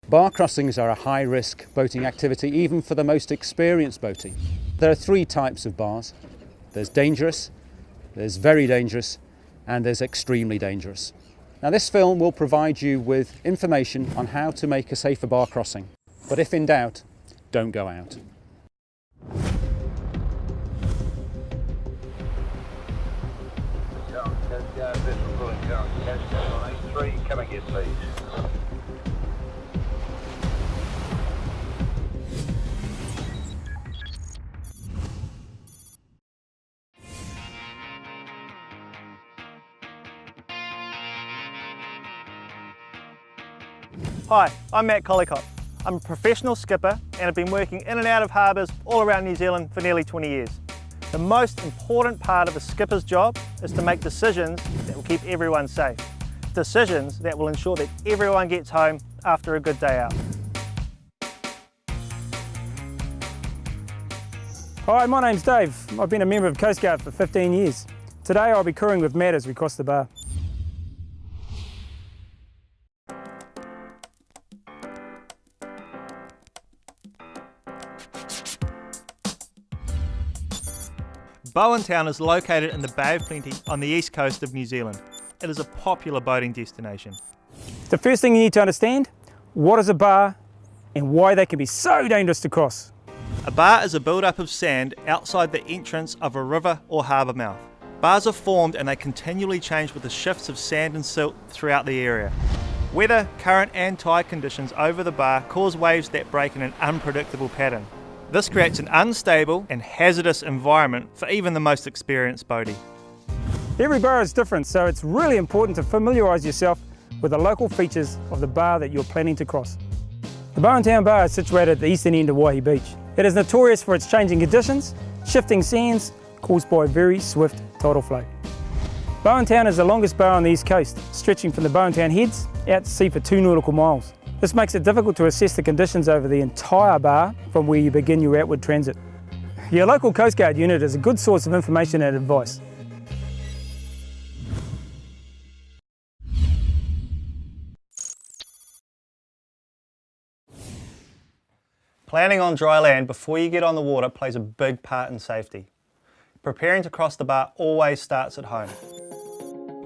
Bar crossings are a high-risk boating activity even for the most experienced boating. There are three types of bars. There's dangerous, there's very dangerous, and there's extremely dangerous. Now this film will provide you with information on how to make a safer bar crossing, but if in doubt, don't go out. Come again, please. Hi, I'm Matt Collicott. I'm a professional skipper and have been working in and out of harbours all around New Zealand for nearly 20 years. The most important part of a skipper's job is to make decisions that will keep everyone safe. Decisions that will ensure that everyone gets home after a good day out. Hi, my name's Dave. I've been a member of Coast Guard for 15 years. Today I'll be crewing with Matt as we cross the bar. Bowentown is located in the Bay of Plenty on the east coast of New Zealand. It is a popular boating destination. The first thing you need to understand, what is a bar and why they can be so dangerous to cross. A bar is a build-up of sand outside the entrance of a river or harbour mouth. Bars are formed and they continually change with the shifts of sand and silt throughout the area. Weather, current and tide conditions over the bar cause waves that break in an unpredictable pattern. This creates an unstable and hazardous environment for even the most experienced boatie. Every bar is different, so it's really important to familiarise yourself with the local features of the bar that you're planning to cross. The Bowentown Bar is situated at the eastern end of Waihi Beach. It is notorious for its changing conditions, shifting sands caused by very swift tidal flow. Bowentown is the longest bar on the east coast, stretching from the Bowentown Heads out to sea for 2 nautical miles. This makes it difficult to assess the conditions over the entire bar from where you begin your outward transit. Your local Coast Guard unit is a good source of information and advice. Planning on dry land before you get on the water plays a big part in safety. Preparing to cross the bar always starts at home.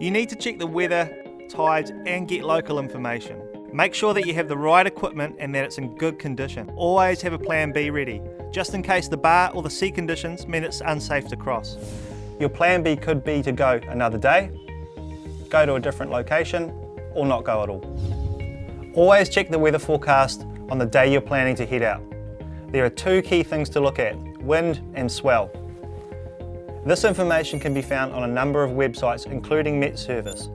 You need to check the weather, tides and get local information. Make sure that you have the right equipment and that it's in good condition. Always have a plan B ready, just in case the bar or the sea conditions mean it's unsafe to cross. Your plan B could be to go another day, go to a different location, or not go at all. Always check the weather forecast on the day you're planning to head out. There are 2 key things to look at, wind and swell. This information can be found on a number of websites including Met Service,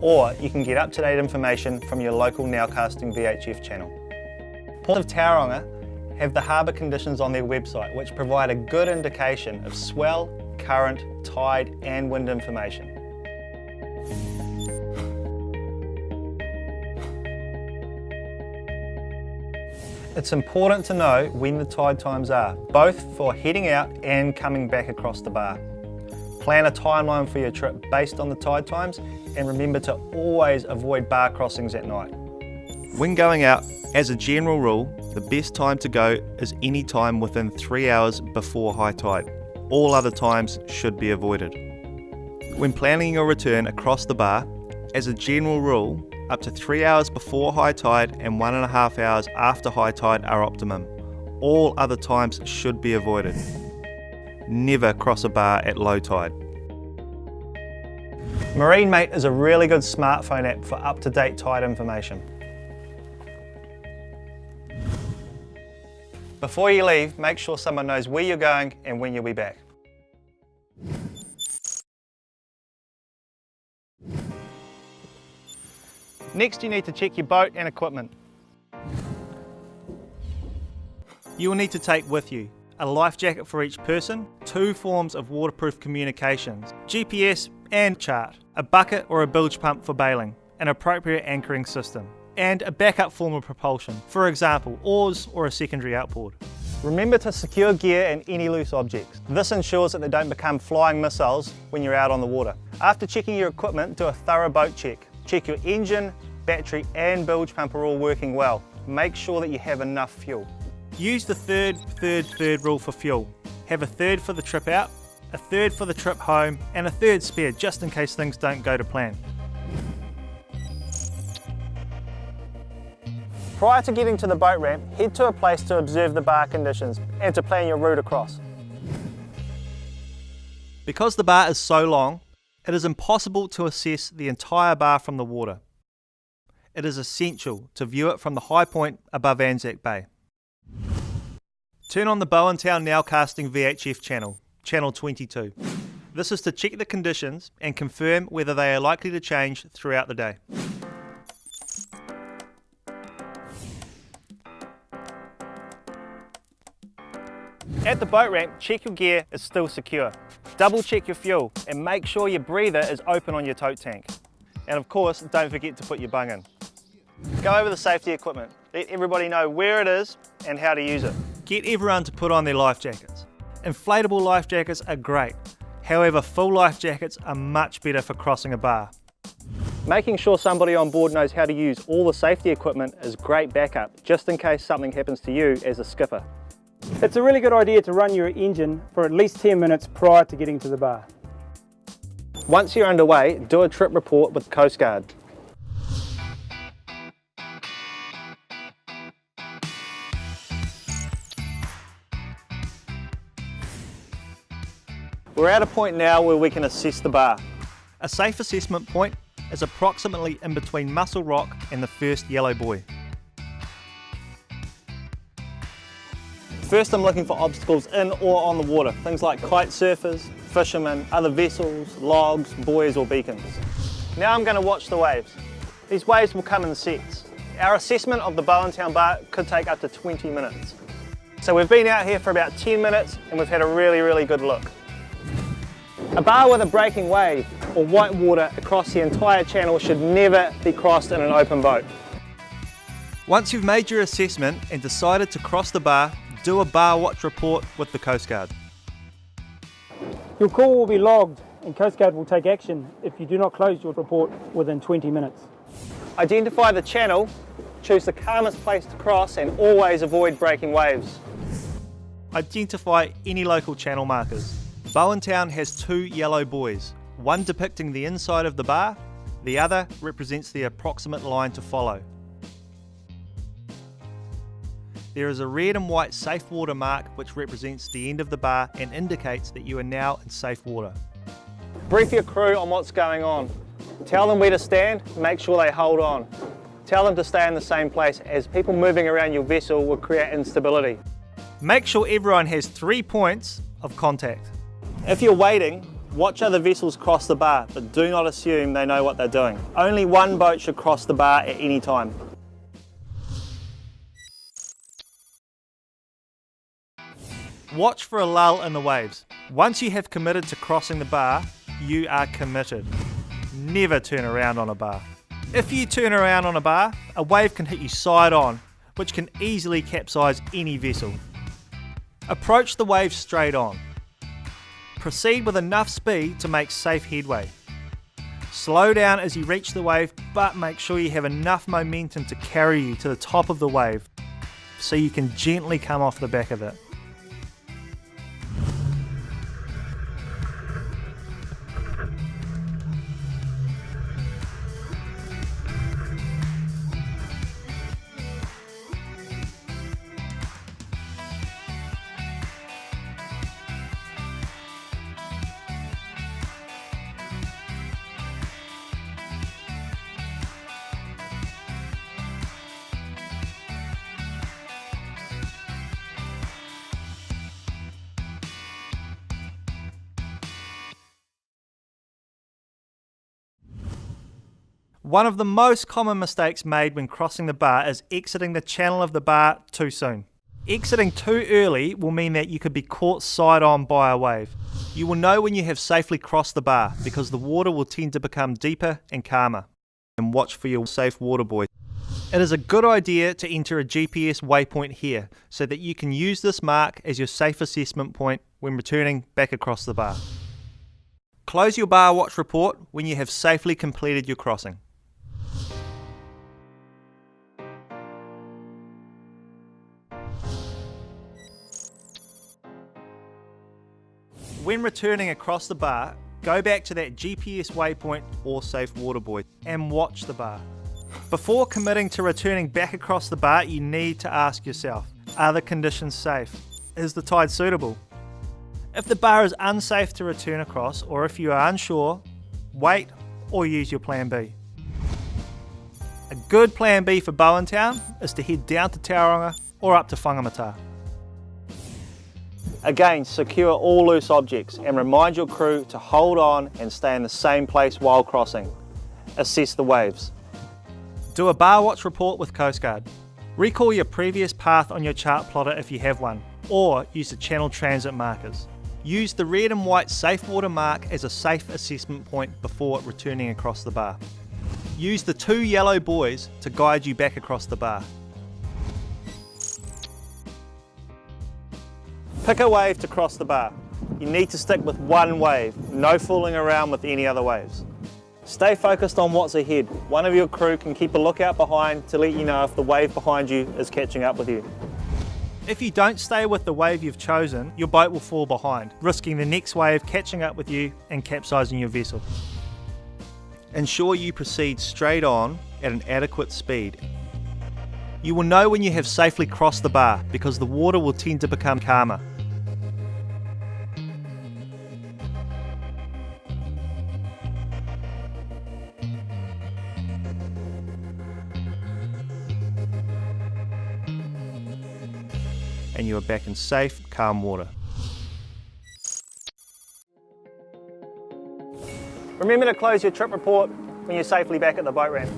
or you can get up-to-date information from your local Nowcasting VHF channel. Port of Tauranga have the harbour conditions on their website which provide a good indication of swell, current, tide and wind information. It's important to know when the tide times are, both for heading out and coming back across the bar. Plan a timeline for your trip based on the tide times and remember to always avoid bar crossings at night. When going out, as a general rule, the best time to go is any time within 3 hours before high tide. All other times should be avoided. When planning your return across the bar, as a general rule, up to 3 hours before high tide and 1.5 hours after high tide are optimum. All other times should be avoided. Never cross a bar at low tide. MarineMate is a really good smartphone app for up-to-date tide information. Before you leave, make sure someone knows where you're going and when you'll be back. Next, you need to check your boat and equipment. You will need to take with you a life jacket for each person, 2 forms of waterproof communications, GPS and chart, a bucket or a bilge pump for bailing, an appropriate anchoring system, and a backup form of propulsion, for example, oars or a secondary outboard. Remember to secure gear and any loose objects. This ensures that they don't become flying missiles when you're out on the water. After checking your equipment, do a thorough boat check. Check your engine, battery and bilge pump are all working well. make sure that you have enough fuel. Use the third rule for fuel. Have a third for the trip out, a third for the trip home, and a third spare just in case things don't go to plan. Prior to getting to the boat ramp, head to a place to observe the bar conditions and to plan your route across. Because the bar is so long, it is impossible to assess the entire bar from the water. It is essential to view it from the high point above Anzac Bay. Turn on the Bowentown Nowcasting VHF channel, channel 22. This is to check the conditions and confirm whether they are likely to change throughout the day. At the boat ramp, check your gear is still secure. Double check your fuel and make sure your breather is open on your tote tank. And of course, don't forget to put your bung in. Go over the safety equipment. Let everybody know where it is and how to use it. Get everyone to put on their life jackets. Inflatable life jackets are great. However, full life jackets are much better for crossing a bar. Making sure somebody on board knows how to use all the safety equipment is great backup, just in case something happens to you as a skipper. It's a really good idea to run your engine for at least 10 minutes prior to getting to the bar. Once you're underway, do a trip report with Coast Guard. We're at a point now where we can assess the bar. A safe assessment point is approximately in between Muscle Rock and the first yellow buoy. First, I'm looking for obstacles in or on the water, things like kite surfers, fishermen, other vessels, logs, buoys or beacons. Now I'm going to watch the waves. These waves will come in sets. Our assessment of the Bowentown Bar could take up to 20 minutes. So we've been out here for about 10 minutes and we've had a really good look. A bar with a breaking wave or white water across the entire channel should never be crossed in an open boat. Once you've made your assessment and decided to cross the bar, do a bar watch report with the Coast Guard. Your call will be logged and Coast Guard will take action if you do not close your report within 20 minutes. Identify the channel, choose the calmest place to cross and always avoid breaking waves. Identify any local channel markers. Bowentown has 2 yellow buoys, one depicting the inside of the bar, the other represents the approximate line to follow. There is a red and white safe water mark which represents the end of the bar and indicates that you are now in safe water. Brief your crew on what's going on. Tell them where to stand, make sure they hold on. Tell them to stay in the same place as people moving around your vessel will create instability. Make sure everyone has 3 points of contact. If you're waiting, watch other vessels cross the bar, but do not assume they know what they're doing. Only one boat should cross the bar at any time. Watch for a lull in the waves. Once you have committed to crossing the bar, you are committed. Never turn around on a bar. If you turn around on a bar, a wave can hit you side on, which can easily capsize any vessel. Approach the wave straight on. Proceed with enough speed to make safe headway. Slow down as you reach the wave, but make sure you have enough momentum to carry you to the top of the wave so you can gently come off the back of it. One of the most common mistakes made when crossing the bar is exiting the channel of the bar too soon. Exiting too early will mean that you could be caught side on by a wave. You will know when you have safely crossed the bar because the water will tend to become deeper and calmer. And watch for your safe water buoy. It is a good idea to enter a GPS waypoint here so that you can use this mark as your safe assessment point when returning back across the bar. Close your bar watch report when you have safely completed your crossing. When returning across the bar, go back to that GPS waypoint or safe water buoy and watch the bar. Before committing to returning back across the bar, you need to ask yourself, are the conditions safe? Is the tide suitable? If the bar is unsafe to return across, or if you are unsure, wait or use your plan B. A good plan B for Bowentown is to head down to Tauranga or up to Whangamata. Again, secure all loose objects and remind your crew to hold on and stay in the same place while crossing. Assess the waves. Do a bar watch report with Coast Guard. Recall your previous path on your chart plotter if you have one, or use the channel transit markers. Use the red and white safe water mark as a safe assessment point before returning across the bar. Use the 2 yellow buoys to guide you back across the bar. Pick a wave to cross the bar. You need to stick with one wave, no fooling around with any other waves. Stay focused on what's ahead. One of your crew can keep a lookout behind to let you know if the wave behind you is catching up with you. If you don't stay with the wave you've chosen, your boat will fall behind, risking the next wave catching up with you and capsizing your vessel. Ensure you proceed straight on at an adequate speed. You will know when you have safely crossed the bar because the water will tend to become calmer. And you are back in safe, calm water. Remember to close your trip report when you're safely back at the boat ramp.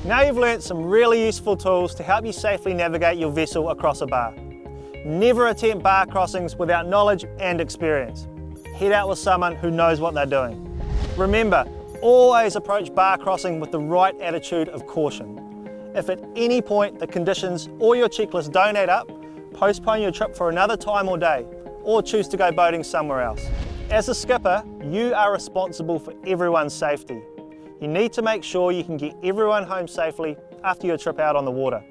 Now you've learnt some really useful tools to help you safely navigate your vessel across a bar. Never attempt bar crossings without knowledge and experience. Head out with someone who knows what they're doing. Remember, always approach bar crossing with the right attitude of caution. If at any point the conditions or your checklist don't add up, postpone your trip for another time or day, or choose to go boating somewhere else. As a skipper, you are responsible for everyone's safety. You need to make sure you can get everyone home safely after your trip out on the water.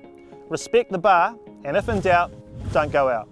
Respect the bar, and if in doubt, don't go out.